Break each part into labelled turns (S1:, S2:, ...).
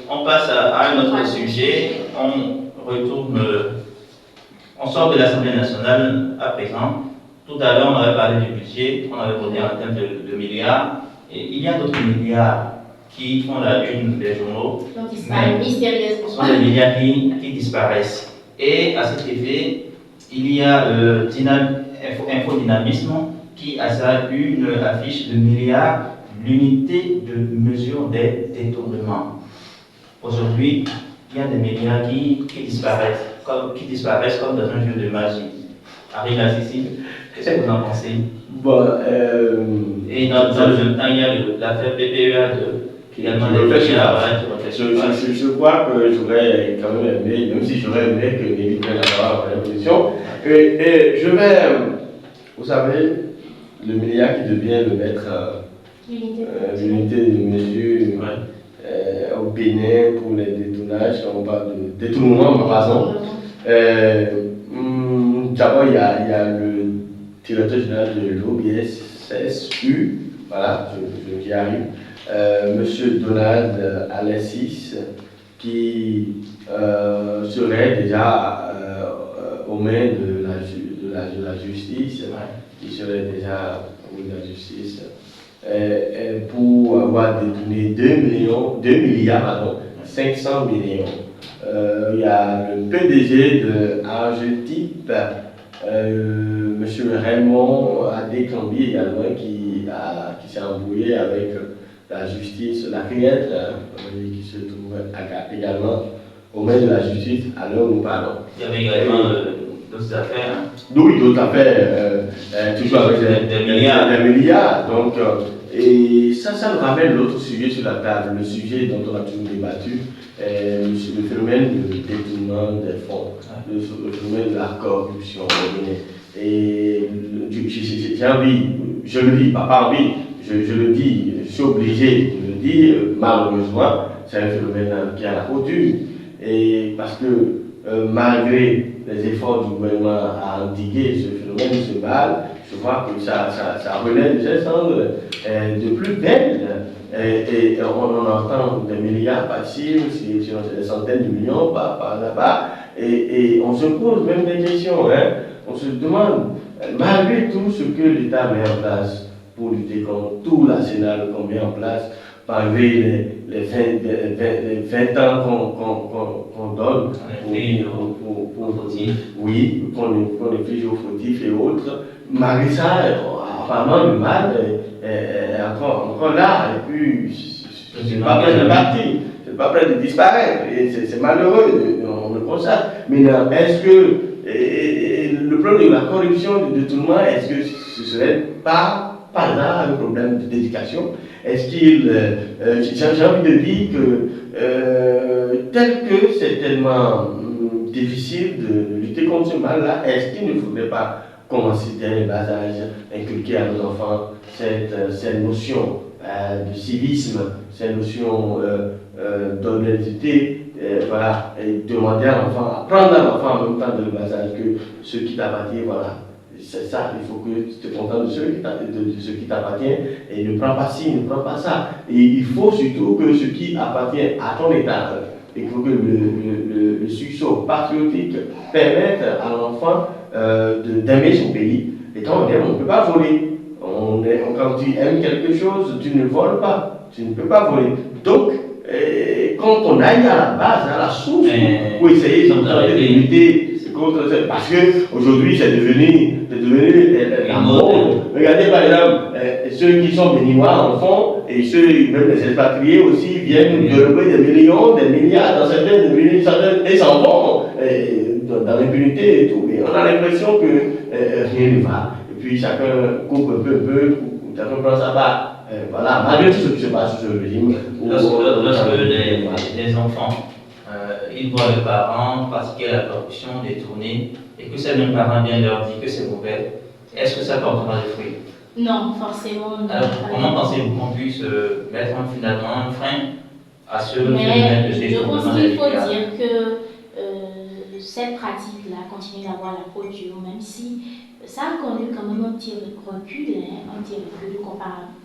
S1: On passe à un autre sujet. On sort de l'Assemblée nationale à présent. Tout à l'heure, on avait parlé du budget, on avait voté en termes de milliards. Et il y a d'autres milliards qui font la une des journaux. Mais ce sont des milliards qui disparaissent. Et à cet effet, il y a Infodynamisme qui a ça une affiche de milliards, l'unité de mesure des détournements. Aujourd'hui, il y a des milliards qui disparaissent comme dans un jeu de magie. Arrive à Cécile, qu'est-ce que vous en pensez?
S2: Bon,
S1: et dans le même temps, il y a l'affaire PPEA qui également des milliards.
S2: Je crois que j'aurais quand même aimé, même si j'aurais aimé que les libéraux avoir la position. Et je vais, vous savez, le milliard qui devient le maître, l'unité de mesure au Bénin pour les détournages, quand on parle de détournement, pardon. D'abord, il y a le directeur général de l'OBSSU, voilà, j'y arrive, Monsieur Donald Alexis, qui serait déjà aux mains de la justice, qui serait déjà aux mains de la justice, pour avoir détourné 2 milliards, 500 millions. Il y a le PDG de Argetip, M. Raymond Adécambi également, qui s'est embrouillé avec la justice, la criette, qui se trouve également aux mains de la justice à l'heure où nous parlons.
S1: Il y avait également d'autres affaires.
S2: Oui, d'autres affaires, toujours avec des milliards. Donc, et ça nous ramène l'autre sujet sur la table, le sujet dont on a toujours débattu, le phénomène de détournement des fonds, le phénomène de la corruption. Et j'ai envie, je le dis, pas envie, je le dis, je suis obligé de le dire, malheureusement, c'est un phénomène qui a la peau dure. Et parce que malgré les efforts du gouvernement à endiguer ce phénomène, ce mal, je vois que ça relève des cendres de plus belle. Et on entend des milliards par-ci, c'est des centaines de millions par là-bas. Et on se pose même des questions. On se demande, malgré tout ce que l'État met en place pour lutter contre tout l'arsenal qu'on met en place, malgré les 20 ans qu'on donne qu'on inflige aux fautifs et autres, malgré ça, apparemment le mal est encore là, et puis c'est pas prêt de partir, c'est pas prêt de disparaître, et c'est malheureux, on le constate. Mais est-ce que le problème de la corruption, du détournement, est-ce que ce serait pas là un problème d'éducation? Est-ce qu'il, j'ai envie de dire que tel que c'est tellement difficile de lutter contre ce mal-là, est-ce qu'il ne faudrait pas commencer dès le bas âge, inculquer à nos enfants cette notion de civisme, cette notion d'honnêteté, voilà, et demander à l'enfant, apprendre à l'enfant en même temps de le bas âge que ce qui t'appartient, voilà. C'est ça, il faut que tu te contentes de ce qui t'appartient et ne prends pas ci, ne prends pas ça. Et il faut surtout que ce qui appartient à ton État, il faut que le sursaut patriotique permette à l'enfant d'aimer son pays. Et quand on aime, on ne peut pas voler. Quand tu aimes quelque chose, tu ne voles pas. Tu ne peux pas voler. Donc, quand on aille à la base, à la source, pour essayer de lutter contre ça, parce qu'aujourd'hui c'est devenu la mode. Regardez par exemple, ceux qui sont béninois en font, et même les expatriés aussi viennent de lever des millions, des milliards dans certaines villes, et s'en vont dans l'impunité et tout. Et on a l'impression que rien ne va. Et puis chacun coupe un peu, chacun prend sa part. Voilà, malgré tout ce qui se passe sur ce régime.
S1: Lorsque les enfants ils voient leurs parents pratiquer la corruption, détourner, et que ces mêmes parents viennent leur dire que c'est mauvais, est-ce que ça portera des fruits?
S3: Non, forcément non.
S1: Alors, comment pensez-vous qu'on puisse mettre finalement un frein à ce
S3: phénomène de détournement? Je pense qu'il faut dire que cette pratique-là continue d'avoir la peau dure, même si ça a connu quand même un petit recul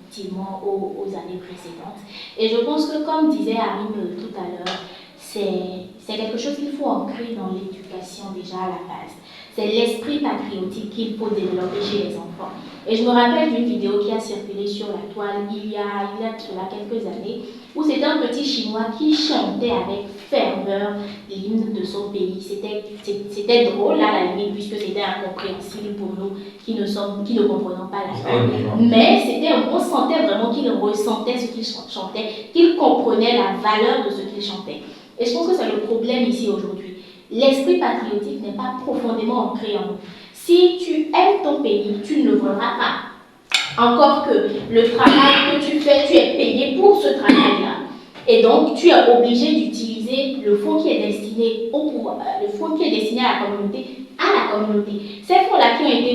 S3: comparativement aux années précédentes. Et je pense que, comme disait Arim tout à l'heure, c'est quelque chose qu'il faut ancrer dans l'éducation déjà à la base. C'est l'esprit patriotique qu'il faut développer chez les enfants. Et je me rappelle d'une vidéo qui a circulé sur la toile il y a cela quelques années, où c'était un petit Chinois qui chantait avec ferveur l'hymne de son pays. C'était drôle à la limite, puisque c'était incompréhensible pour nous qui ne comprenons pas la langue. Mais on sentait vraiment qu'il ressentait ce qu'il chantait, qu'il comprenait la valeur de ce qu'il chantait. Et je pense que c'est le problème ici aujourd'hui. L'esprit patriotique n'est pas profondément ancré en nous. Si tu aimes ton pays, tu ne le voleras pas. Encore que le travail que tu fais, tu es payé pour ce travail-là. Et donc, tu es obligé d'utiliser le fonds qui est destiné au pouvoir, le fonds qui est destiné à la communauté. Ces fonds-là qui ont été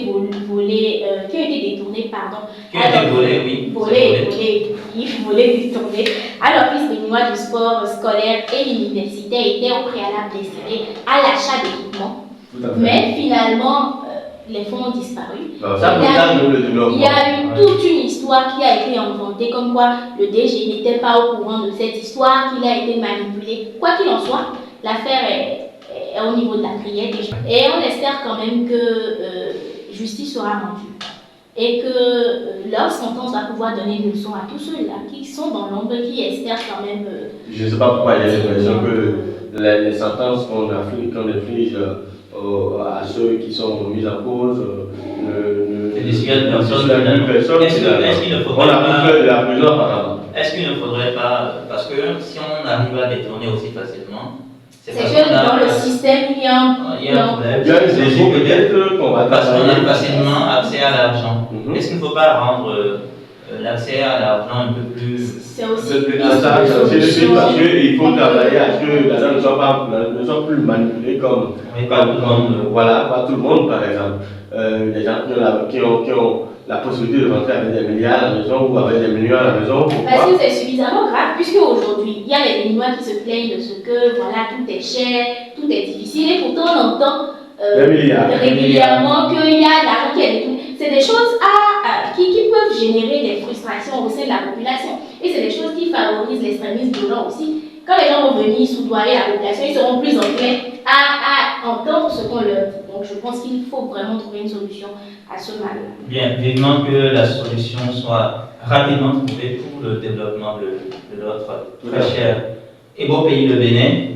S3: volés, qui ont été détournés, pardon.
S1: Qui ont été volés, oui.
S3: Volés, détournés. À l'Office béninois du sport scolaire et universitaire étaient au préalable destinés à l'achat d'équipements. Mais finalement, les fonds ont disparu. Il y a eu toute une histoire qui a été inventée, comme quoi le DG n'était pas au courant de cette histoire, qu'il a été manipulé. Quoi qu'il en soit, l'affaire est au niveau de la criée déjà. Et on espère quand même que justice sera rendue. Et que leur sentence va pouvoir donner une leçon à tous ceux-là qui sont dans l'ombre et qui espèrent quand même.
S2: Je ne sais pas pourquoi il y a l'impression que les sentences qu'on inflige à ceux qui sont mis en cause
S1: ne dissuadent personne. Est-ce qu'il ne faudrait pas, parce que si on arrive à détourner aussi facilement,
S3: c'est que dans le système, il y a un
S2: problème. Peut-être qu'on va
S1: parce qu'on a facilement accès à l'argent. Est-ce qu'il ne faut pas rendre l'accès à l'argent un peu plus.
S3: C'est aussi
S2: parce qu'il faut travailler à ce que l'argent ne soit plus manipulé comme.
S1: Pas tout le monde.
S2: Voilà, pas tout le monde par exemple. Les gens qui ont la possibilité de rentrer avec des milliards à la maison ou avec des millions à la maison.
S3: Parce que c'est suffisamment grave, puisque aujourd'hui, il y a les Béninois qui se plaignent de ce que voilà, tout est cher, tout est difficile, et pourtant on entend régulièrement qu'il y a l'argent qui est détourné. C'est des choses qui peuvent générer des frustrations au sein de la population. Et c'est des choses qui favorisent l'extrémisme violent aussi. Quand les gens vont venir soudoyer la population, ils seront plus enclins à entendre ce qu'on leur dit. Donc je pense qu'il faut vraiment trouver une solution à ce mal.
S1: Bien, vivement que la solution soit rapidement trouvée pour le développement de notre très cher et beau pays, le Bénin.